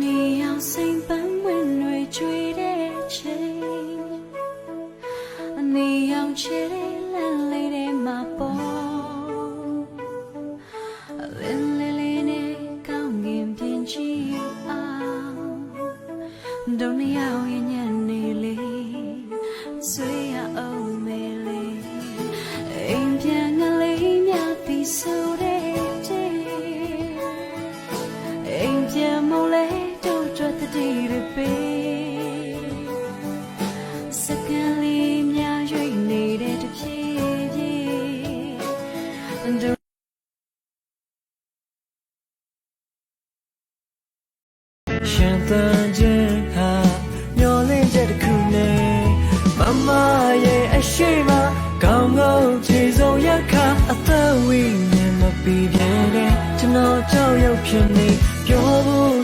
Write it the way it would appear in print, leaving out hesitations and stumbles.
နေအောင်စိမ်ပန်းဝင်တွေကျွေတဲ့ချိန်နေအောင်ချစ်တဲ့လမ်းလေးတွေမှာပေါ်လင်းလေးလေးနဲ့ကောင်းကင်ပြင်ကြည့်အောင်ဒုနီယာရဲ့ညနေလေးဆွေးရအောင်မေလေးအိမ်ပြန်ကလေးများပြီးဆိုတဲ့အိမ်ပြန်မလဲတို့ကြွတဲ့ဒီရပေစကန်လေးများရွေးနေတဲ့တပြေးပြေးရှင်သန်ခြင်းဟာမျောလင်းချက်တစ်ခုနဲ့မမရဲ့အရှိမကောင်းကောင်းခြေဆုံးရခအသက်ဝိညာဉ်မပြီးပြင်းတဲ့ကျွန်တော်ကြောက်ရွံ့ဖြစ်နေပြောဖို့